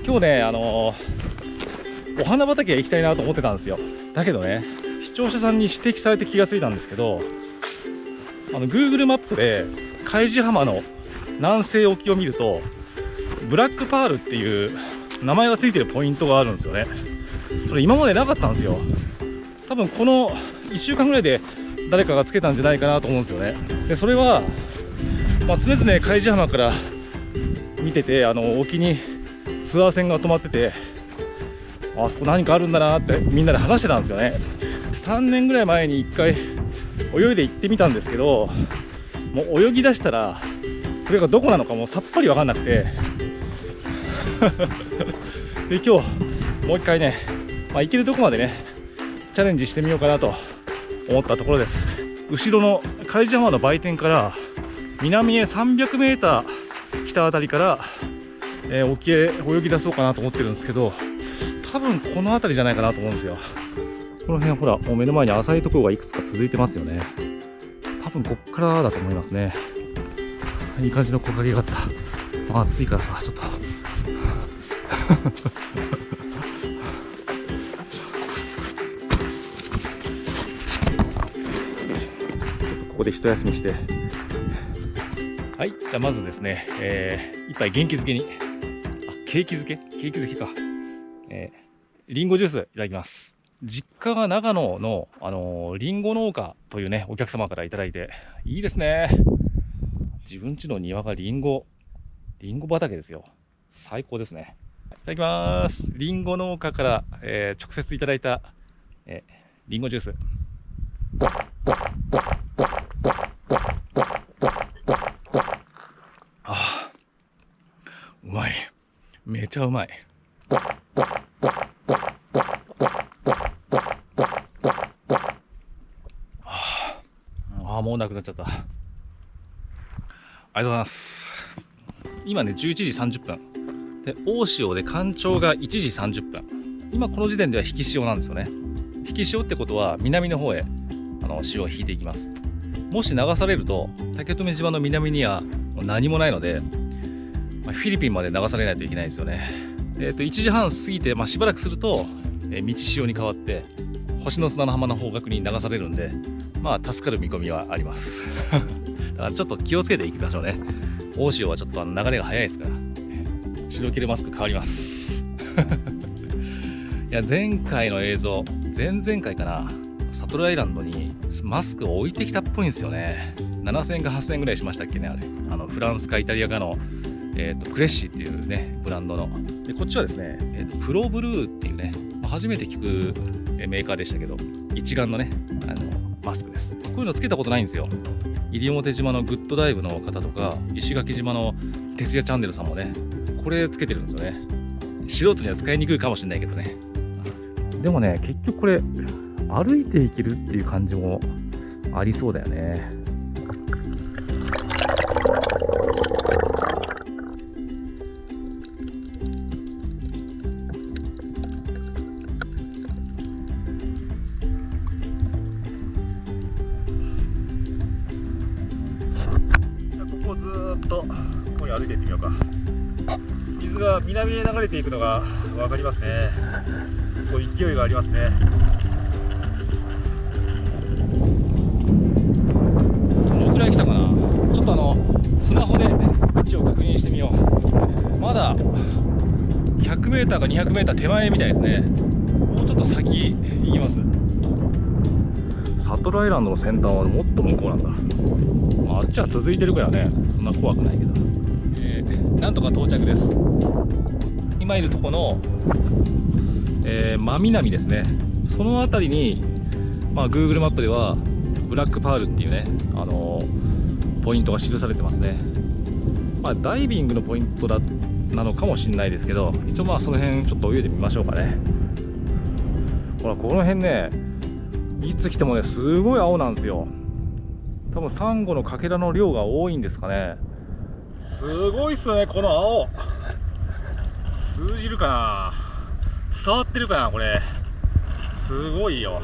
今日ねお花畑へ行きたいなと思ってたんですよ。だけどね、視聴者さんに指摘されて気がついたんですけど、Google マップで海地浜の南西沖を見るとブラックパールっていう名前がついてるポイントがあるんですよね。それ今までなかったんですよ。多分この1週間ぐらいで誰かがつけたんじゃないかなと思うんですよね。でそれは、常々海地浜から見てて沖にツアー船が止まってて、あそこ何かあるんだなってみんなで話してたんですよね。3年ぐらい前に1回泳いで行ってみたんですけど、もう泳ぎ出したらそれがどこなのかもうさっぱり分かんなくてで今日もう一回ね、行けるとこまでねチャレンジしてみようかなと思ったところです。後ろの海地浜の売店から南へ300メーター北あたりから、沖へ泳ぎ出そうかなと思ってるんですけど、多分この辺りじゃないかなと思うんですよ。この辺ほらもう目の前に浅いところがいくつか続いてますよね。多分こっからだと思いますね。いい感じの木陰があった。暑いからさちょっとここで一休みして、はい、じゃあまずですね、一杯元気づけにケーキ漬けか、リンゴジュースいただきます。実家が長野の、リンゴ農家というねお客様からいただいて、いいですね。自分家の庭がリンゴ畑ですよ。最高ですね。いただきます。リンゴ農家から、直接いただいた、リンゴジュース。うまい。めちゃうまい。もうなくなっちゃった。ありがとうございます。今ね11時30分で、大潮で干潮が1時30分。今この時点では引き潮なんですよね。引き潮ってことは南の方へ潮を引いていきます。もし流されると竹富島の南にはもう何もないので、フィリピンまで流されないといけないんですよね。1時半過ぎて、しばらくすると、満ち潮に変わって星の砂の浜の方角に流されるんで、助かる見込みはありますだからちょっと気をつけていきましょうね。大潮はちょっと流れが速いですから。白切れマスク変わりますいや前回の映像、前々回かな、サトルアイランドにマスクを置いてきたっぽいんですよね。7000円か8000円ぐらいしましたっけね、あれ。フランスかイタリアかの、クレッシーっていうねブランドの。でこっちはですね、プロブルーっていうね、初めて聞くメーカーでしたけど、一眼のねマスクです。こういうのつけたことないんですよ。西表島のグッドダイブの方とか、石垣島の徹夜チャンネルさんもねこれつけてるんですよね。素人には使いにくいかもしれないけどね。でもね、結局これ歩いていけるっていう感じもありそうだよね。ここずーっとここに歩いていってみようか。水が南へ流れていくのが分かりますね。こう勢いがありますね。どのくらい来たかな。ちょっとスマホで位置を確認してみよう。まだ 100m か 200m 手前みたいですね。もうちょっと先行きます。サトルアイランドの先端はもっと向こうなんだ。あっちは続いてるからね、そんな怖くないけど、なんとか到着です。今いるとこの、真南ですね。その辺りに、Google マップではブラックパールっていうね、ポイントが記されてますね。ダイビングのポイントなのかもしれないですけど、一応その辺ちょっと泳いでみましょうかね。ほらこの辺ね、いつ来てもねすごい青なんですよ。多分サンゴのかけらの量が多いんですかね。すごいっすね、この青。通じるかな、伝わってるかな、これすごいよ。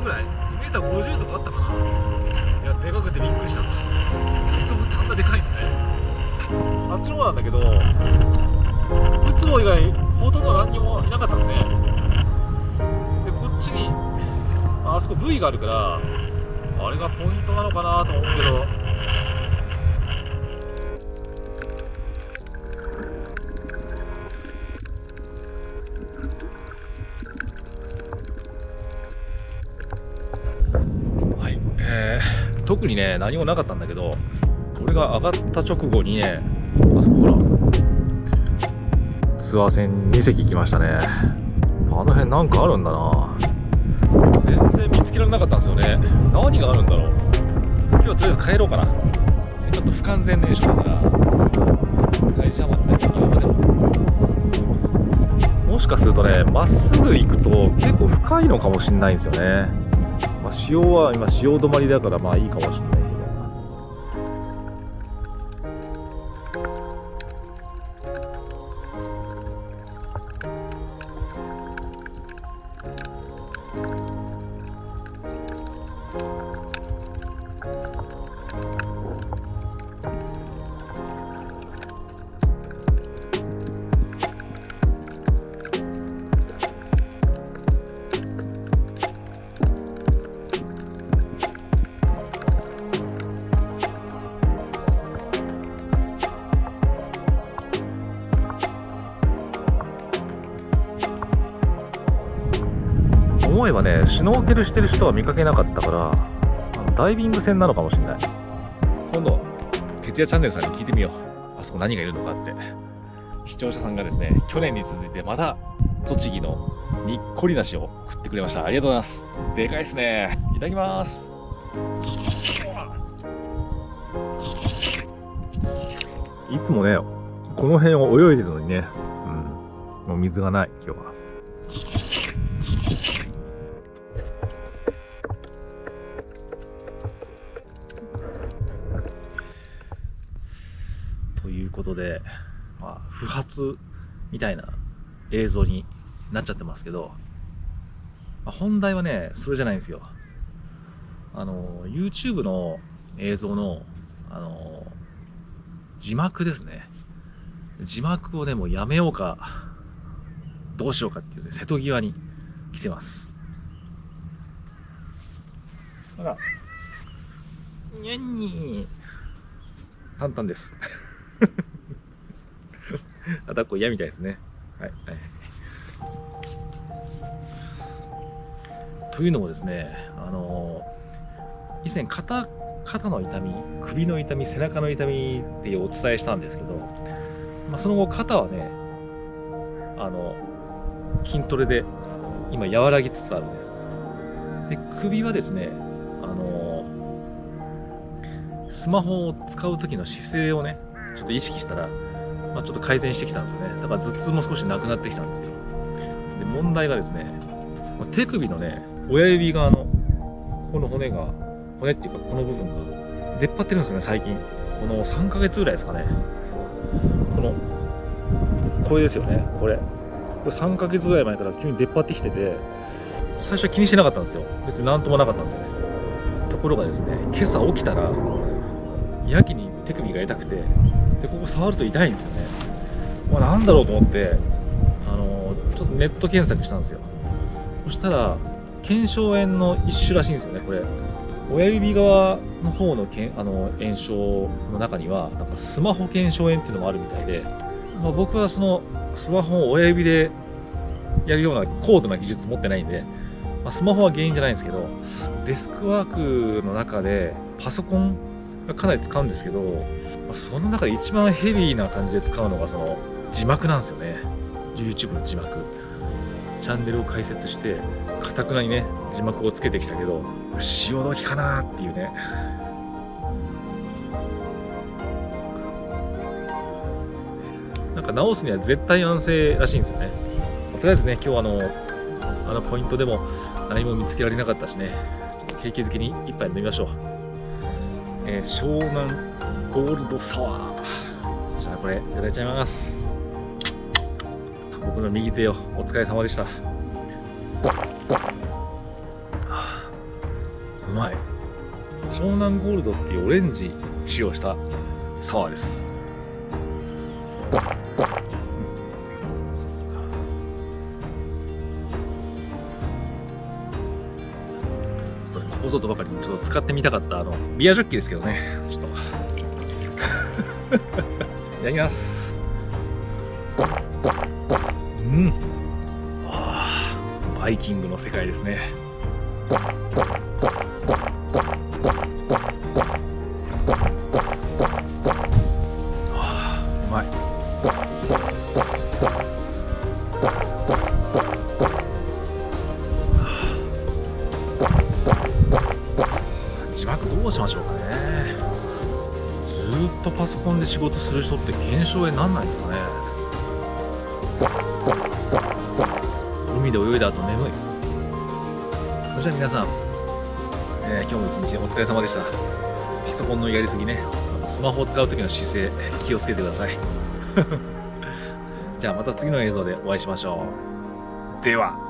ぐらい、2m50とかあったかな。いや、でかくてびっくりした。ウツボってあんなでかいんですね。あっちの方なんだけど、ウツボ以外ほとんど何にもいなかったですね。で、こっちにあそこ V があるから、あれがポイントなのかなと思うけど、はい、特にね何もなかったんだけど、俺が上がった直後にね、あそこほらツアー船2隻来ましたね。あの辺なんかあるんだな。全然見つけられなかったんですよね。何があるんだろう。今日はとりあえず帰ろうかな。ちょっと不完全燃焼だから会社までね、もしかするとね、まっすぐ行くと結構深いのかもしれないんですよね。まあ、潮は今潮止まりだからまあいいかもしれないけど、思えばね、シュノーケルしてる人は見かけなかったから、ダイビング船なのかもしれない。今度徹夜チャンネルさんに聞いてみよう。あそこ何がいるのかって。視聴者さんがですね、去年に続いてまた栃木のにっこり梨を食ってくれました。ありがとうございます。でかいですね。いただきます。いつもねこの辺を泳いでるのにね、もう水がない今日は。ということで、まあ、不発みたいな映像になっちゃってますけど、まあ、本題はねそれじゃないんですよ。YouTube の映像の字幕ですね。字幕をねもうやめようかどうしようかっていうね、瀬戸際に来てます。あら、にゃんにー簡単ですあ、抱っこ嫌みたいですね。はい、はい、というのもですね、以前肩の痛み、首の痛み、背中の痛みってお伝えしたんですけど、まあ、その後肩はね筋トレで今和らぎつつあるんです。で、首はですねスマホを使う時の姿勢をねちょっと意識したら、まあ、ちょっと改善してきたんですよね。だから頭痛も少しなくなってきたんですよ。で、問題がですね、手首のね親指側のここの骨っていうかこの部分が出っ張ってるんですよね最近。この3ヶ月ぐらいですかね。これですよね。これ3ヶ月ぐらい前から急に出っ張ってきてて、最初は気にしてなかったんですよ。別になんともなかったんでね。ところがですね、今朝起きたらやけに手首が痛くて、でここ触ると痛いんですよね。まあ、なんだろうと思ってちょっとネット検索したんですよ。そしたら腱鞘炎の一種らしいんですよね。これ親指側の方の炎症の中にはなんかスマホ腱鞘炎っていうのもあるみたいで、まあ、僕はそのスマホを親指でやるような高度な技術持ってないんで、まあ、スマホは原因じゃないんですけど、デスクワークの中でパソコンがかなり使うんですけど、まあ、その中で一番ヘビーな感じで使うのがその字幕なんですよね。 YouTube の字幕、チャンネルを開設してかたくなにね字幕をつけてきたけど、潮時かなっていうね。なんか直すには絶対安静らしいんですよね。とりあえずね、今日あのポイントでも何も見つけられなかったしね、ちょっと景気づけに一杯飲みましょう。湘南ゴールドサワー。じゃあこれいただいちゃいます。僕の右手よ、お疲れ様でした。まい。湘南ゴールドっていうオレンジ使用したサワーです。ちょっとここぞとばかりにちょっと使ってみたかったビアジョッキですけどね。ちょっといただきます。バイキングの世界ですね。うまい。字幕どうしましょうかね。ずーっとパソコンで仕事する人って減少へなんないですかね。海で泳いだ後眠い。それじゃあ皆さん、今日も一日お疲れ様でした。パソコンのやりすぎね、スマホを使う時の姿勢気をつけてください。じゃあまた次の映像でお会いしましょう。では。